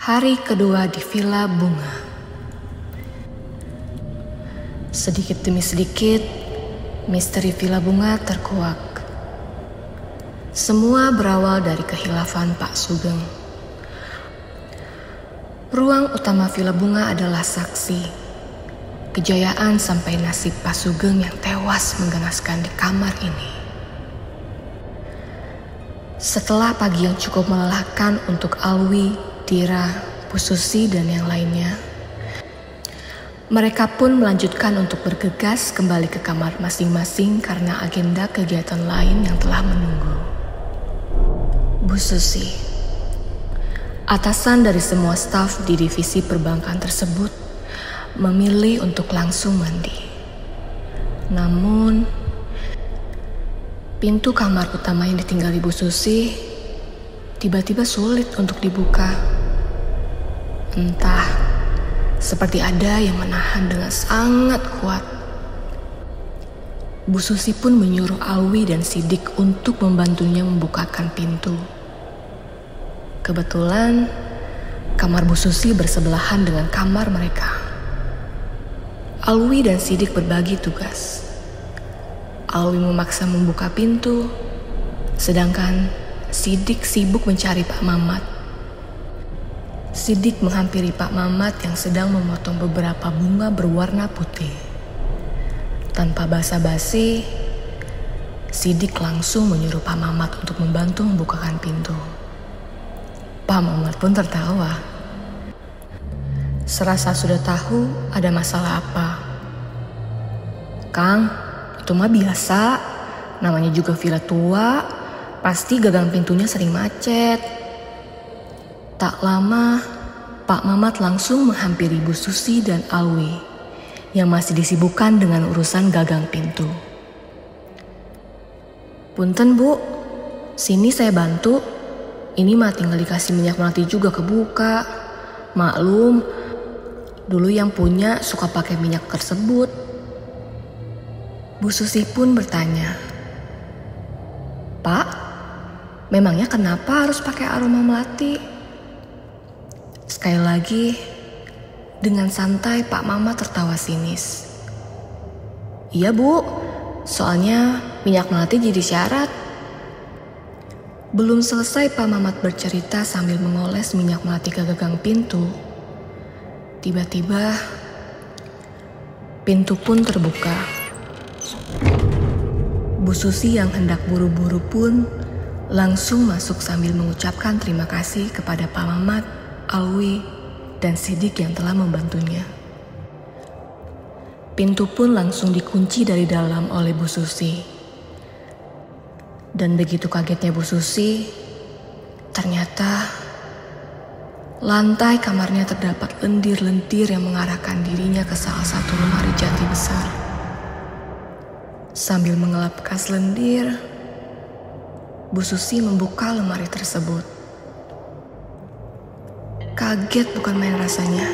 Hari kedua di Villa Bunga. Sedikit demi sedikit, misteri Villa Bunga terkuak. Semua berawal dari kehilafan Pak Sugeng. Ruang utama Villa Bunga adalah saksi kejayaan sampai nasib Pak Sugeng yang tewas mengganaskan di kamar ini. Setelah pagi yang cukup melelahkan untuk Alwi, Tira, Bu Susi, dan yang lainnya, mereka pun melanjutkan untuk bergegas kembali ke kamar masing-masing karena agenda kegiatan lain yang telah menunggu. Bu Susi, atasan dari semua staf di divisi perbankan tersebut, memilih untuk langsung mandi. Namun, pintu kamar utama yang ditinggali Bu Susi tiba-tiba sulit untuk dibuka. Entah, seperti ada yang menahan dengan sangat kuat. Bu Susi pun menyuruh Alwi dan Sidik untuk membantunya membukakan pintu. Kebetulan, kamar Bu Susi bersebelahan dengan kamar mereka. Alwi dan Sidik berbagi tugas. Alwi memaksa membuka pintu, sedangkan Sidik sibuk mencari Pak Mamat. Sidik menghampiri Pak Mamat yang sedang memotong beberapa bunga berwarna putih. Tanpa basa-basi, Sidik langsung menyuruh Pak Mamat untuk membantu membukakan pintu. Pak Mamat pun tertawa. Serasa sudah tahu ada masalah apa. "Kang, itu mah biasa, namanya juga villa tua, pasti gagang pintunya sering macet." Tak lama, Pak Mamat langsung menghampiri Bu Susi dan Alwi yang masih disibukkan dengan urusan gagang pintu. "Punten Bu, sini saya bantu. Ini mah tinggal dikasih minyak melati juga kebuka. Maklum, dulu yang punya suka pakai minyak tersebut." Bu Susi pun bertanya, "Pak, memangnya kenapa harus pakai aroma melati?" Sekali lagi, dengan santai Pak Mamat tertawa sinis. "Iya Bu, soalnya minyak melati jadi syarat." Belum selesai Pak Mamat bercerita sambil mengoles minyak melati ke gagang pintu, tiba-tiba pintu pun terbuka. Bu Susi yang hendak buru-buru pun langsung masuk sambil mengucapkan terima kasih kepada Pak Mamat, Alwi, dan Sidik yang telah membantunya. Pintu pun langsung dikunci dari dalam oleh Bu Susi. Dan begitu kagetnya Bu Susi, ternyata lantai kamarnya terdapat lendir-lendir yang mengarahkan dirinya ke salah satu lemari jati besar. Sambil mengelap bekas lendir, Bu Susi membuka lemari tersebut. Kaget bukan main rasanya.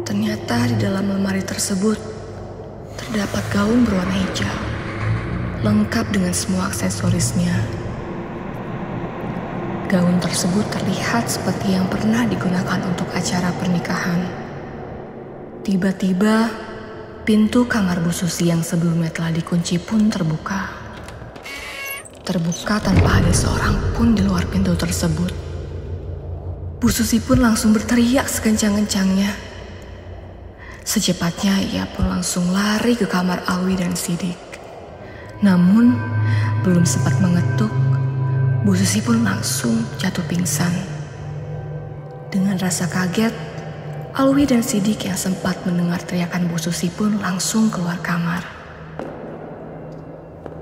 Ternyata di dalam lemari tersebut terdapat gaun berwarna hijau, lengkap dengan semua aksesorisnya. Gaun tersebut terlihat seperti yang pernah digunakan untuk acara pernikahan. Tiba-tiba, pintu kamar Bu Susi yang sebelumnya telah dikunci pun terbuka. Terbuka tanpa ada seorang pun di luar pintu tersebut. Bu Susi pun langsung berteriak sekencang-kencangnya. Secepatnya ia pun langsung lari ke kamar Alwi dan Sidik. Namun, belum sempat mengetuk, Bu Susi pun langsung jatuh pingsan. Dengan rasa kaget, Alwi dan Sidik yang sempat mendengar teriakan Bu Susi pun langsung keluar kamar.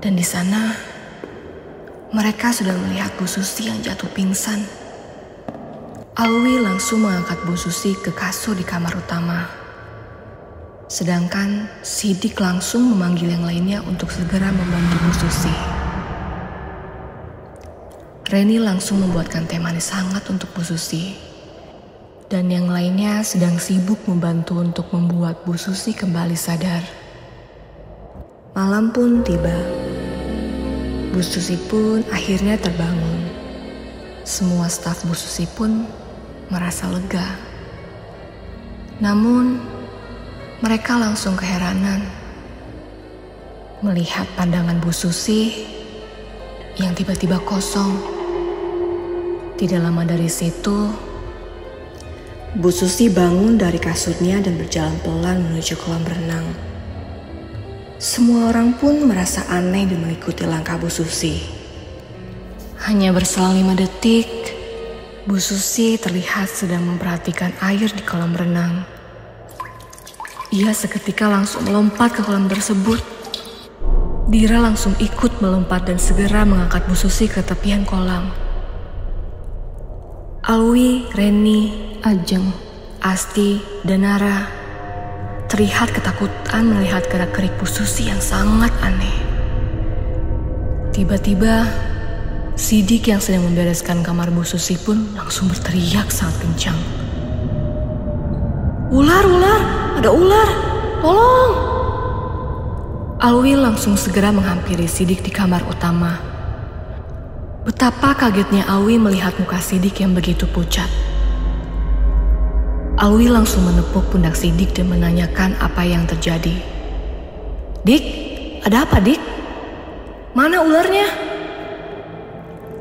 Dan di sana, mereka sudah melihat Bu Susi yang jatuh pingsan. Alwi langsung mengangkat Bu Susi ke kasur di kamar utama. Sedangkan Sidik langsung memanggil yang lainnya untuk segera membantu Bu Susi. Reni langsung membuatkan teh manis hangat untuk Bu Susi. Dan yang lainnya sedang sibuk membantu untuk membuat Bu Susi kembali sadar. Malam pun tiba. Bu Susi pun akhirnya terbangun. Semua staf Bu Susi pun merasa lega. Namun, mereka langsung keheranan melihat pandangan Bu Susi yang tiba-tiba kosong. Tidak lama dari situ, Bu Susi bangun dari kasurnya dan berjalan pelan menuju kolam renang. Semua orang pun merasa aneh dan mengikuti langkah Bu Susi. Hanya berselang 5 detik, Bu Susi terlihat sedang memperhatikan air di kolam renang. Ia seketika langsung melompat ke kolam tersebut. Dira langsung ikut melompat dan segera mengangkat Bu Susi ke tepian kolam. Alwi, Reni, Ajeng, Asti, dan Nara terlihat ketakutan melihat gerak-gerik Bu Susi yang sangat aneh. Tiba-tiba, Sidik yang sedang membereskan kamar Bu Susi pun langsung berteriak sangat kencang. Ular, ular, ada ular, tolong! Alwi langsung segera menghampiri Sidik di kamar utama. Betapa kagetnya Alwi melihat muka Sidik yang begitu pucat. Alwi langsung menepuk pundak Sidik dan menanyakan apa yang terjadi. Dik, ada apa Dik? Mana ularnya?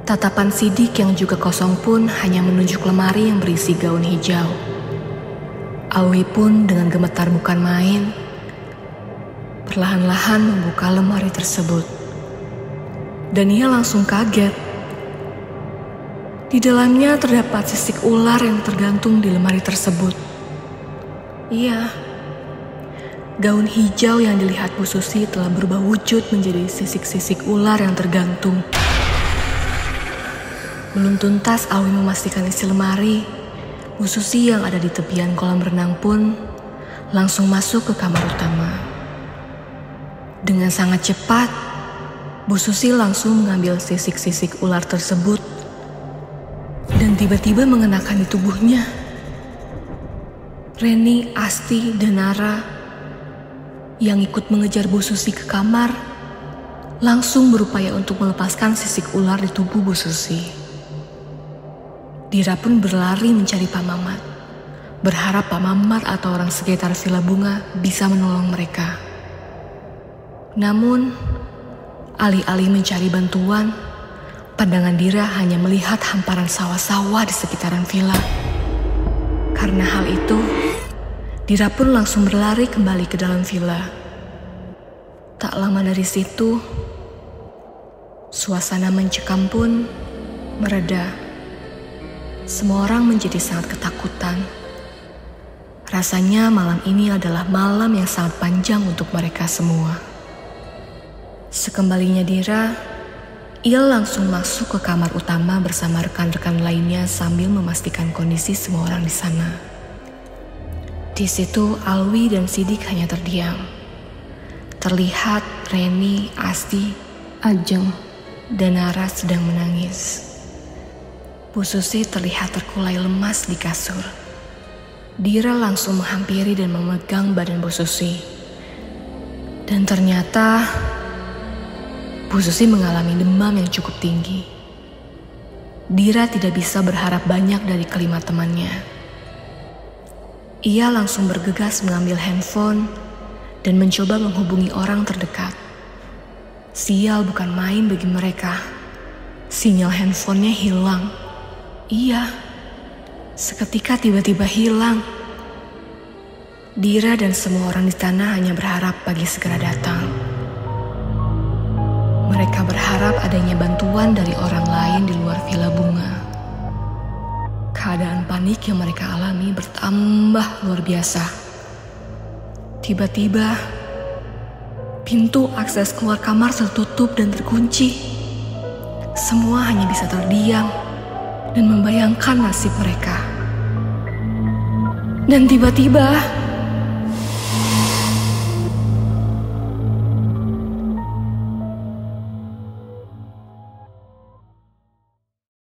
Tatapan Sidik yang juga kosong pun hanya menunjuk lemari yang berisi gaun hijau. Alwi pun dengan gemetar bukan main, perlahan-lahan membuka lemari tersebut. Dan ia langsung kaget. Di dalamnya terdapat sisik ular yang tergantung di lemari tersebut. Iya, gaun hijau yang dilihat Bu Susi telah berubah wujud menjadi sisik-sisik ular yang tergantung. Belum tuntas Alwi memastikan isi lemari, Bu Susi yang ada di tepian kolam renang pun langsung masuk ke kamar utama. Dengan sangat cepat, Bu Susi langsung mengambil sisik-sisik ular tersebut dan tiba-tiba mengenakan di tubuhnya. Reni, Asti, dan Nara yang ikut mengejar Bu Susi ke kamar langsung berupaya untuk melepaskan sisik ular di tubuh Bu Susi. Dira pun berlari mencari Pak Mamat, berharap Pak Mamat atau orang sekitar Villa Bunga bisa menolong mereka. Namun, alih-alih mencari bantuan, pandangan Dira hanya melihat hamparan sawah-sawah di sekitaran villa. Karena hal itu, Dira pun langsung berlari kembali ke dalam villa. Tak lama dari situ, suasana mencekam pun mereda. Semua orang menjadi sangat ketakutan. Rasanya malam ini adalah malam yang sangat panjang untuk mereka semua. Sekembalinya Dira, ia langsung masuk ke kamar utama bersama rekan-rekan lainnya sambil memastikan kondisi semua orang di sana. Di situ Alwi dan Sidik hanya terdiam. Terlihat Reni, Asti, Ajeng, dan Nara sedang menangis. Bu Susi terlihat terkulai lemas di kasur. Dira langsung menghampiri dan memegang badan Bu Susi. Dan ternyata Bu Susi mengalami demam yang cukup tinggi. Dira tidak bisa berharap banyak dari kelima temannya. Ia langsung bergegas mengambil handphone dan mencoba menghubungi orang terdekat. Sial bukan main bagi mereka. Sinyal handphonenya hilang. Iya, seketika tiba-tiba hilang. Dira dan semua orang di tanah hanya berharap pagi segera datang. Mereka berharap adanya bantuan dari orang lain di luar Villa Bunga. Keadaan panik yang mereka alami bertambah luar biasa. Tiba-tiba, pintu akses keluar kamar tertutup dan terkunci. Semua hanya bisa terdiam dan membayangkan nasib mereka. Dan tiba-tiba